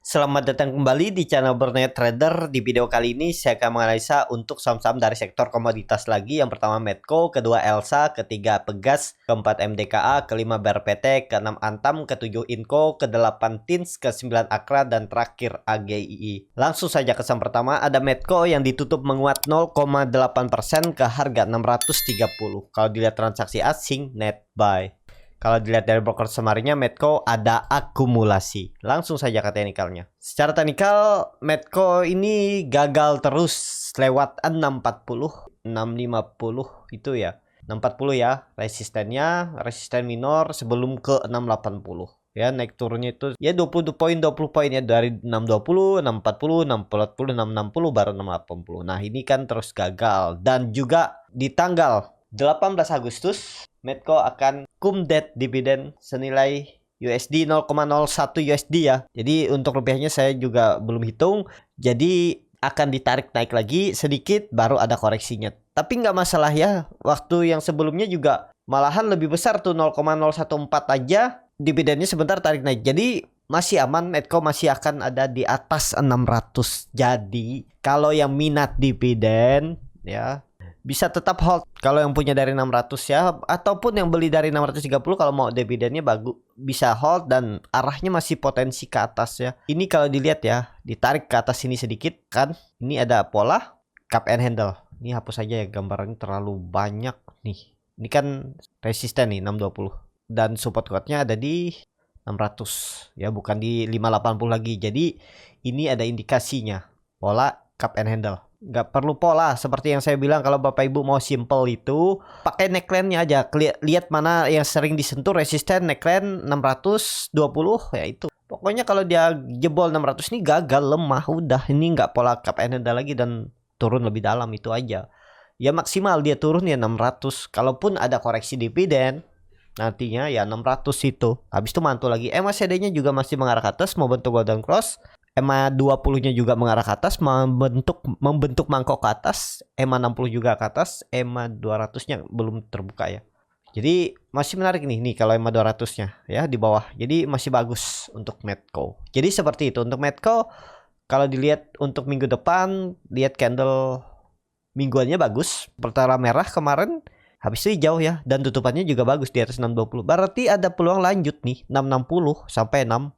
Selamat datang kembali di channel Bernet Trader. Di video kali ini saya akan menganalisa untuk saham-saham dari sektor komoditas lagi. Yang pertama Medco, kedua Elsa, ketiga Pegas, keempat MDKA, kelima BRPT, keenam Antam, ketujuh Inco, kedelapan Tins, kesembilan Akra, dan terakhir AGII. Langsung saja ke saham pertama, ada Medco yang ditutup menguat 0,8% ke harga 630. Kalau dilihat transaksi asing, net buy. Kalau dilihat dari broker summary-nya, Medco ada akumulasi. Langsung saja ke teknikalnya. Secara teknikal, Medco ini gagal terus lewat 640, 650 itu ya. 640 ya resistennya, resisten minor sebelum ke 680. Ya, naik turunnya itu ya 20 poin ya, dari 620, 640, 640, 660 baru 680. Nah, ini kan terus gagal, dan juga di tanggal 18 Agustus Medco akan cum-det dividen senilai USD 0,01 USD ya. Jadi untuk rupiahnya saya juga belum hitung. Jadi akan ditarik naik lagi sedikit baru ada koreksinya. Tapi nggak masalah ya. Waktu yang sebelumnya juga malahan lebih besar tuh 0,014 aja. Dividennya sebentar tarik naik. Jadi masih aman, Medco masih akan ada di atas 600. Jadi kalau yang minat dividen ya bisa tetap hold kalau yang punya dari 600 ya, ataupun yang beli dari 630 kalau mau dividennya bagus bisa hold dan arahnya masih potensi ke atas ya. Ini kalau dilihat ya, ditarik ke atas sini sedikit kan. Ini ada pola cup and handle. Ini hapus saja ya, gambarannya terlalu banyak nih. Ini kan resisten nih 620 dan support kuatnya ada di 600 ya, bukan di 580 lagi. Jadi ini ada indikasinya pola cup and handle. Nggak perlu pola seperti yang saya bilang. Kalau Bapak Ibu mau simple itu pakai neckline-nya aja. Lihat mana yang sering disentuh resisten neckline 620 ya itu. Pokoknya kalau dia jebol 600 ini gagal, lemah, udah ini nggak pola cup and handle lagi dan turun lebih dalam, itu aja. Ya maksimal dia turun ya 600. Kalaupun ada koreksi dividen nantinya ya 600 itu. Habis itu mantul lagi. MACD-nya juga masih mengarah ke atas, mau bentuk golden cross. EMA 20-nya juga mengarah ke atas, membentuk mangkok ke atas. EMA 60 juga ke atas, EMA 200-nya belum terbuka ya. Jadi masih menarik nih kalau EMA 200-nya ya di bawah. Jadi masih bagus untuk Medco. Jadi seperti itu untuk Medco. Kalau dilihat untuk minggu depan, lihat candle mingguannya bagus. Pertara merah kemarin, habis itu hijau ya, dan tutupannya juga bagus di atas 620. Berarti ada peluang lanjut nih 660 sampai 680.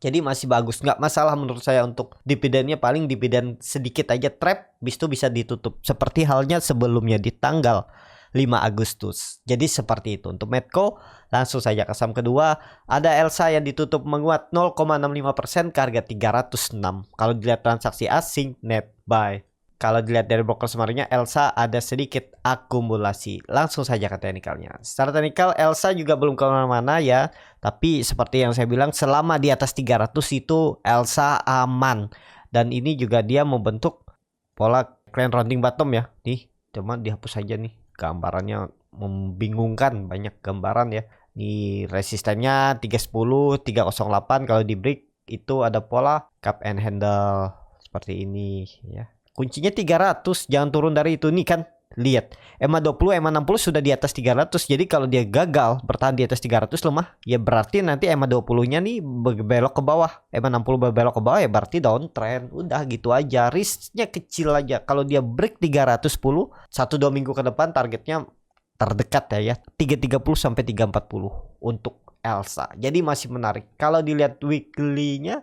Jadi masih bagus, nggak masalah menurut saya untuk dividennya. Paling dividen sedikit aja trap, bis itu bisa ditutup seperti halnya sebelumnya di tanggal 5 Agustus. Jadi seperti itu untuk Medco. Langsung saja ke saham kedua, ada Elsa yang ditutup menguat 0,65% ke harga 306. Kalau dilihat transaksi asing, net buy. Kalau dilihat dari broker summary-nya, Elsa ada sedikit akumulasi. Langsung saja ke teknikalnya. Secara teknikal, Elsa juga belum kemana-mana ya. Tapi seperti yang saya bilang, selama di atas 300 itu Elsa aman. Dan ini juga dia membentuk pola clean rounding bottom ya. Nih, cuma dihapus saja nih. Gambarannya membingungkan, banyak gambaran ya. Ini resistennya 310, 308. Kalau di break itu ada pola cup and handle seperti ini ya. Kuncinya 300, jangan turun dari itu nih kan. Lihat, EMA 20, EMA 60 sudah di atas 300. Jadi kalau dia gagal bertahan di atas 300 lemah, ya berarti nanti EMA 20-nya nih belok ke bawah. EMA 60 belok ke bawah ya berarti downtrend. Udah gitu aja, risknya kecil aja. Kalau dia break 310, 1-2 minggu ke depan targetnya terdekat ya 330 sampai 340 untuk Elsa. Jadi masih menarik. Kalau dilihat weekly-nya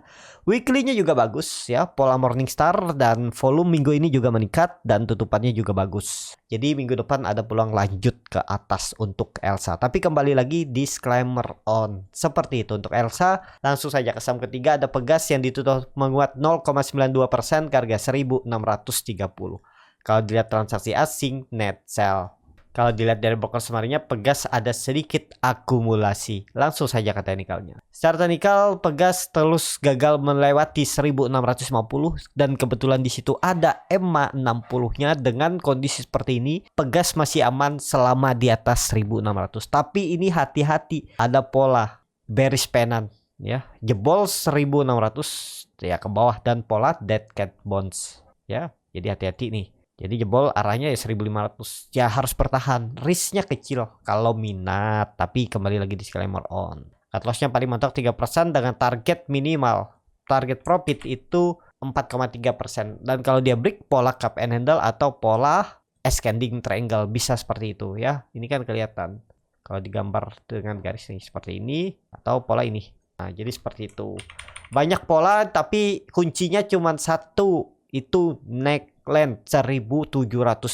juga bagus ya. Pola Morningstar dan volume minggu ini juga meningkat dan tutupannya juga bagus. Jadi minggu depan ada peluang lanjut ke atas untuk Elsa. Tapi kembali lagi disclaimer on. Seperti itu untuk Elsa. Langsung saja ke saham ketiga, ada Pegas yang ditutup menguat 0,92% ke harga 1630. Kalau dilihat transaksi asing, net sell. Kalau dilihat dari broker summary-nya, Pegas ada sedikit akumulasi. Langsung saja ke teknikalnya. Secara teknikal, Pegas terus gagal melewati 1650 dan kebetulan di situ ada EMA 60-nya. Dengan kondisi seperti ini, Pegas masih aman selama di atas 1600. Tapi ini hati-hati, ada pola bearish pennant ya. Jebol 1600 ya ke bawah dan pola dead cat bounce ya. Jadi hati-hati nih. Jadi jebol arahnya ya 1500. Ya harus bertahan. Risknya kecil kalau minat. Tapi kembali lagi disclaimer on. Cut lossnya paling mentok 3% dengan target minimal target profit itu 4,3%. Dan kalau dia break pola cup and handle atau pola ascending triangle bisa seperti itu ya. Ini kan kelihatan kalau digambar dengan garis ini seperti ini atau pola ini. Nah, jadi seperti itu. Banyak pola tapi kuncinya cuma satu, itu neckline 1700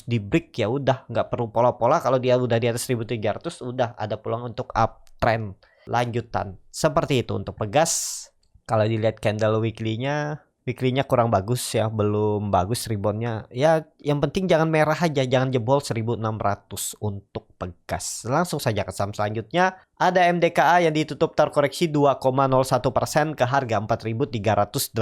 di break ya udah, nggak perlu pola-pola. Kalau dia udah di atas 1300 udah ada peluang untuk uptrend lanjutan. Seperti itu untuk Pegas. Kalau dilihat candle weekly-nya kurang bagus ya, belum bagus reboundnya. Ya yang penting jangan merah aja, jangan jebol 1600 untuk Pegas. Langsung saja ke saham selanjutnya. Ada MDKA yang ditutup terkoreksi 2,01% ke harga 4.380.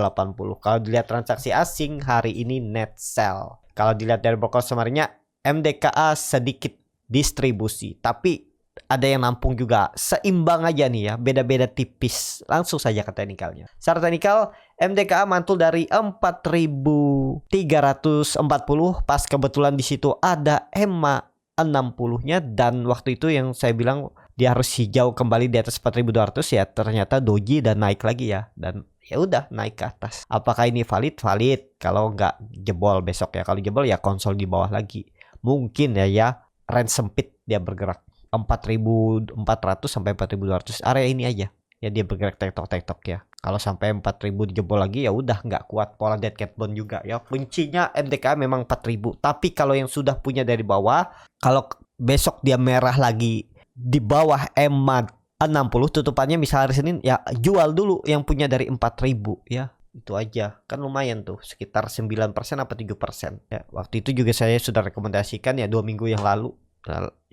Kalau dilihat transaksi asing hari ini net sell. Kalau dilihat dari broker summernya, MDKA sedikit distribusi, tapi ada yang nampung juga, seimbang aja nih ya, beda-beda tipis. Langsung saja ke teknikalnya. Secara teknikal, MDKA mantul dari 4.340 pas kebetulan di situ ada EMA 60-nya, dan waktu itu yang saya bilang dia harus hijau kembali di atas 4.200 ya, ternyata doji dan naik lagi ya, dan ya udah naik ke atas. Apakah ini valid? Valid. Kalau nggak jebol besok ya, kalau jebol ya konsol di bawah lagi. Mungkin ya range sempit dia bergerak 4.400 sampai 4.200 area ini aja ya, dia bergerak tektok ya. Kalau sampai 4.000 dijebol lagi ya udah nggak kuat pola dead cat bone juga ya. Kuncinya MDKA memang 4.000, tapi kalau yang sudah punya dari bawah, kalau besok dia merah lagi di bawah EMA 60 tutupannya misal hari Senin ya jual dulu yang punya dari 4.000 ya. Itu aja kan lumayan tuh, sekitar 9% apa 3% ya. Waktu itu juga saya sudah rekomendasikan ya 2 minggu yang lalu.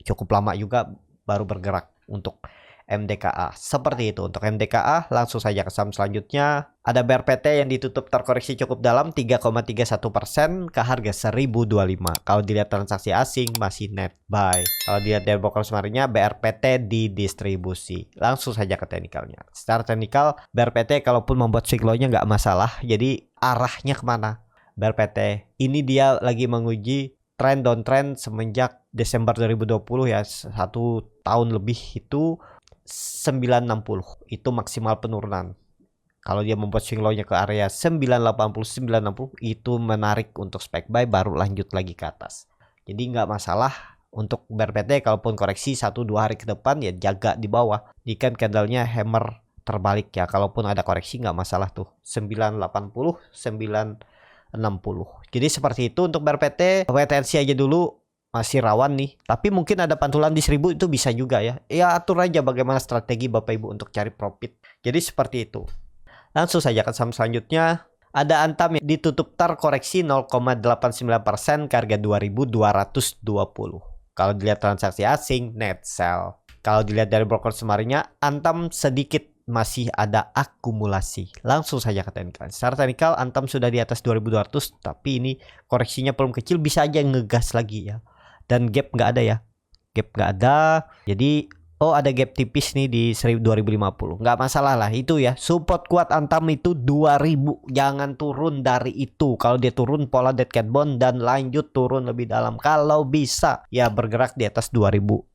Cukup lama juga baru bergerak untuk MDKA. Seperti itu untuk MDKA. Langsung saja ke saham selanjutnya. Ada BRPT yang ditutup terkoreksi cukup dalam 3,31% ke harga 1025. Kalau dilihat transaksi asing masih net buy. Kalau dilihat dari broker summernya, BRPT didistribusi. Langsung saja ke teknikalnya. Secara teknikal BRPT kalaupun membuat swing low-nya nggak masalah. Jadi arahnya kemana BRPT? Ini dia lagi menguji trend downtrend semenjak Desember 2020 ya, 1 tahun lebih itu 960 itu maksimal penurunan. Kalau dia membuat swing low-nya ke area 980 960 itu menarik untuk spek buy, baru lanjut lagi ke atas. Jadi nggak masalah untuk BRPT kalaupun koreksi 1-2 hari ke depan ya jaga di bawah. Jika candlenya hammer terbalik ya, kalaupun ada koreksi nggak masalah tuh 980 960. Jadi seperti itu untuk BRPT. Wait-and-see aja dulu, masih rawan nih. Tapi mungkin ada pantulan di 1000 itu bisa juga ya. Ya atur aja bagaimana strategi Bapak Ibu untuk cari profit. Jadi seperti itu. Langsung saja ke saham selanjutnya. Ada Antam yang ditutup terkoreksi 0,89% ke harga 2.220. Kalau dilihat transaksi asing net sell. Kalau dilihat dari broker summernya, Antam sedikit masih ada akumulasi. Langsung saja ke teknikal. Secara teknikal Antam sudah di atas 2200, tapi ini koreksinya belum kecil, bisa aja ngegas lagi ya. Dan gap nggak ada ya. Gap nggak ada. Jadi ada gap tipis nih di 2050. Nggak masalah lah itu ya. Support kuat Antam itu 2000. Jangan turun dari itu. Kalau dia turun pola dead cat bone dan lanjut turun lebih dalam. Kalau bisa ya bergerak di atas 2200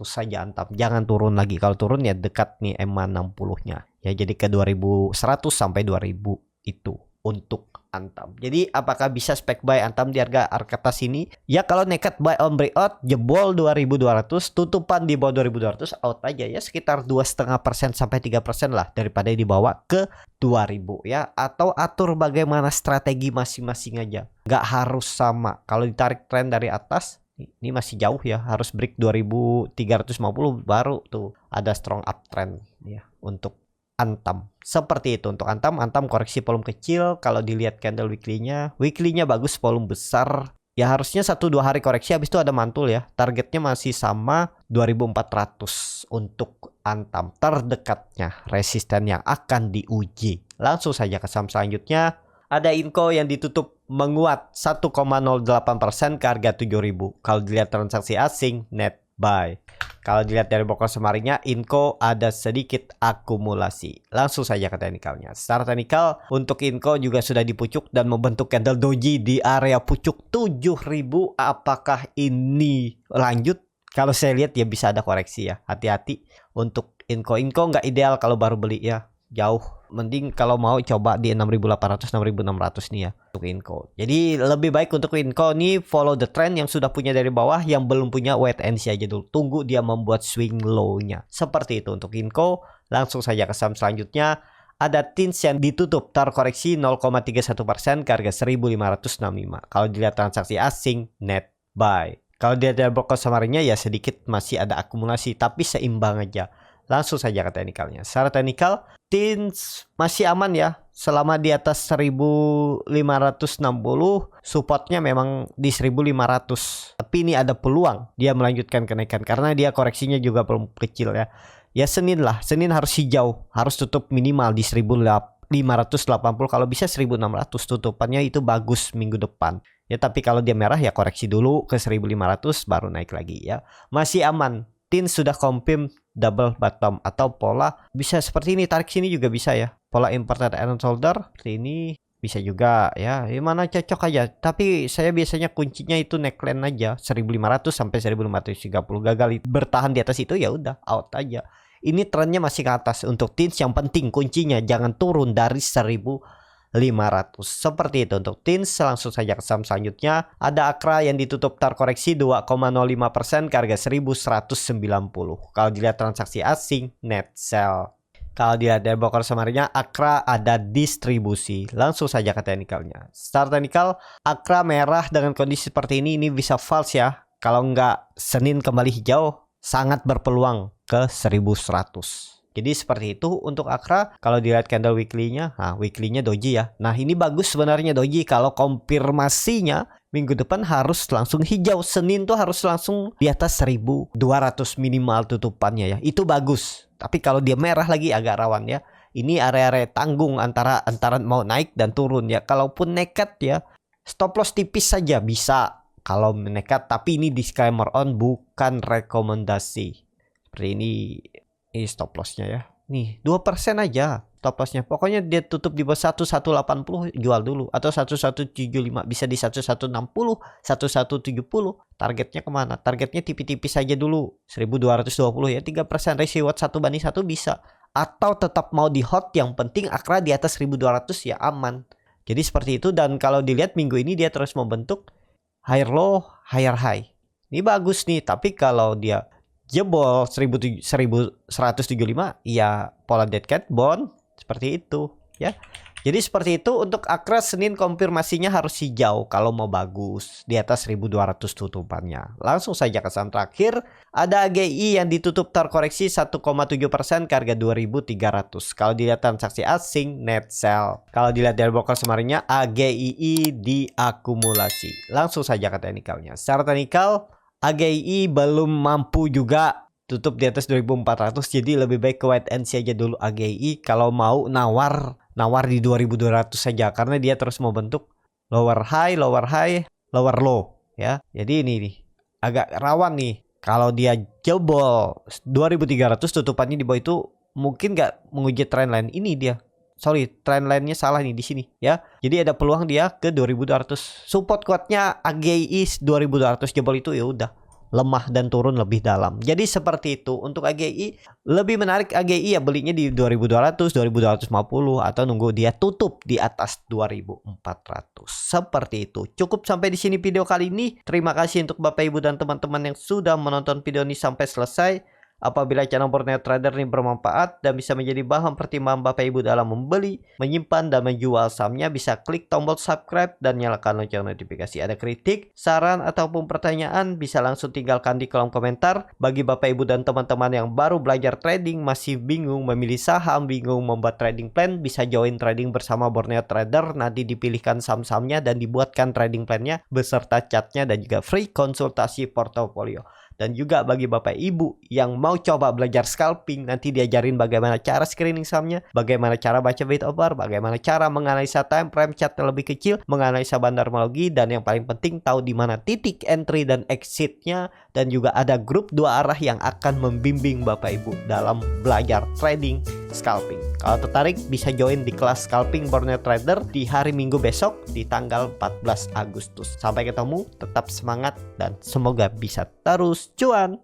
saja Antam. Jangan turun lagi. Kalau turun ya dekat nih EMA 60-nya. Ya jadi ke 2100 sampai 2000 itu untuk Antam. Jadi apakah bisa spek buy Antam di harga atas ini? Ya kalau nekat buy on breakout jebol 2200, tutupan di bawah 2200 out aja ya, sekitar 2,5% sampai 3% lah daripada dibawa ke 2000 ya. Atau atur bagaimana strategi masing-masing aja. Nggak harus sama. Kalau ditarik tren dari atas ini masih jauh ya, harus break 2350 baru tuh ada strong uptrend ya untuk Antam. Seperti itu untuk Antam. Antam koreksi volume kecil. Kalau dilihat candle weekly-nya bagus, volume besar. Ya harusnya 1-2 hari koreksi habis itu ada mantul ya. Targetnya masih sama 2400 untuk Antam. Terdekatnya resisten yang akan diuji. Langsung saja ke saham selanjutnya. Ada Inco yang ditutup menguat 1,08% ke harga 7000. Kalau dilihat transaksi asing net buy. Kalau dilihat dari broker summernya, Inco ada sedikit akumulasi. Langsung saja ke teknikalnya. Secara teknikal untuk Inco juga sudah dipucuk dan membentuk candle doji di area pucuk 7000. Apakah ini lanjut? Kalau saya lihat ya bisa ada koreksi ya. Hati-hati untuk Inco. Inco nggak ideal kalau baru beli ya. jauh. Mending kalau mau coba di 6.800 6.600 nih ya untuk Inco. Jadi lebih baik untuk Inco nih follow the trend yang sudah punya dari bawah, yang belum punya wait and see aja dulu. Tunggu dia membuat swing low-nya. Seperti itu untuk Inco. Langsung saja ke saham selanjutnya. Ada TINS yang ditutup terkoreksi 0,31% ke harga 1.565. Kalau dilihat transaksi asing net buy. Kalau dilihat dari broker summary-nya ya sedikit masih ada akumulasi tapi seimbang aja. Langsung saja ke teknikalnya. Secara teknikal, TINS masih aman ya. Selama di atas 1.560, supportnya memang di 1.500. Tapi ini ada peluang dia melanjutkan kenaikan karena dia koreksinya juga belum kecil ya. Ya Senin lah, Senin harus hijau, harus tutup minimal di 1.580, kalau bisa 1.600 tutupannya itu bagus minggu depan. Ya tapi kalau dia merah ya koreksi dulu ke 1.500 baru naik lagi ya. Masih aman. TINS sudah confirm double bottom atau pola bisa seperti ini, tarik sini juga bisa ya. Pola inverted and shoulder seperti ini bisa juga ya. Mana cocok aja. Tapi saya biasanya kuncinya itu neckline aja 1.500 sampai 1.530. Gagal bertahan di atas itu ya udah out aja. Ini trennya masih ke atas untuk TINS, yang penting kuncinya jangan turun dari 1.500. Seperti itu untuk TINS. Langsung saja ke saham selanjutnya. Ada Akra yang ditutup terkoreksi 2,05% ke harga 1.190. Kalau dilihat transaksi asing net sell. Kalau dilihat dari broker summary-nya, Akra ada distribusi. Langsung saja ke teknikalnya. Start teknikal, Akra merah dengan kondisi seperti ini bisa false ya. Kalau nggak Senin kembali hijau, sangat berpeluang ke 1.100. Jadi seperti itu untuk Akra. Kalau dilihat candle weekly-nya, nah weekly-nya doji ya. Nah ini bagus sebenarnya doji. Kalau konfirmasinya minggu depan harus langsung hijau. Senin tuh harus langsung di atas 1.200 minimal tutupannya ya. Itu bagus. Tapi kalau dia merah lagi agak rawan ya. Ini area-area tanggung antara mau naik dan turun ya. Kalaupun nekat ya, stop loss tipis saja bisa. Kalau nekat, tapi ini disclaimer on, bukan rekomendasi. Seperti ini stop lossnya ya. Nih 2% aja stop lossnya. Pokoknya dia tutup di bawah 1180 jual dulu. Atau 1175, bisa di 1160, 1170. Targetnya kemana? Targetnya tipis-tipis aja dulu 1220 ya. 3% ratio 1:1 bisa. Atau tetap mau di hot, yang penting Akra di atas 1200 ya aman. Jadi seperti itu. Dan kalau dilihat minggu ini dia terus membentuk higher low, higher high. Ini bagus nih. Tapi kalau dia jebol 1175 ya pola dead cat bond seperti itu ya. Jadi seperti itu untuk Akra. Senin konfirmasinya harus hijau kalau mau bagus di atas 1.200 tutupannya. Langsung saja ke saham terakhir. Ada AGI yang ditutup terkoreksi 1,7% ke harga 2.300. Kalau dilihat transaksi asing net sell. Kalau dilihat dari broker summary-nya, AGII diakumulasi. Langsung saja ke teknikalnya. Secara teknikal AGI belum mampu juga tutup di atas 2.400. Jadi lebih baik ke wait and see aja dulu AGI. Kalau mau nawar di 2.200 saja, karena dia terus mau bentuk lower high, lower low ya. Jadi ini nih agak rawan nih. Kalau dia jebol 2.300 tutupannya di bawah itu mungkin nggak menguji trendline. Ini dia. Sorry, trendline-nya salah nih di sini ya. Jadi ada peluang dia ke 2.200. Support kuatnya AGI 2.200, jebol itu ya udah lemah dan turun lebih dalam. Jadi seperti itu untuk AGI. Lebih menarik AGI ya belinya di 2.200, 2.250 atau nunggu dia tutup di atas 2.400. Seperti itu. Cukup sampai di sini video kali ini. Terima kasih untuk Bapak Ibu dan teman-teman yang sudah menonton video ini sampai selesai. Apabila channel Borneo Trader ini bermanfaat dan bisa menjadi bahan pertimbangan Bapak Ibu dalam membeli, menyimpan, dan menjual sahamnya, bisa klik tombol subscribe dan nyalakan lonceng notifikasi. Ada kritik, saran, ataupun pertanyaan, bisa langsung tinggalkan di kolom komentar. Bagi Bapak Ibu dan teman-teman yang baru belajar trading, masih bingung memilih saham, bingung membuat trading plan, bisa join trading bersama Borneo Trader. Nanti dipilihkan saham-sahamnya dan dibuatkan trading plannya beserta chartnya dan juga free konsultasi portofolio. Dan juga bagi Bapak Ibu yang mau coba belajar scalping, nanti diajarin bagaimana cara screening sahamnya, bagaimana cara baca bid offer, bagaimana cara menganalisa time frame chart lebih kecil, menganalisa bandarmologi, dan yang paling penting tahu di mana titik entry dan exitnya. Dan juga ada grup 2 arah yang akan membimbing Bapak Ibu dalam belajar trading scalping. Kalau tertarik bisa join di kelas scalping Borneo Trader di hari Minggu besok di tanggal 14 Agustus. Sampai ketemu, tetap semangat dan semoga bisa terus cuan.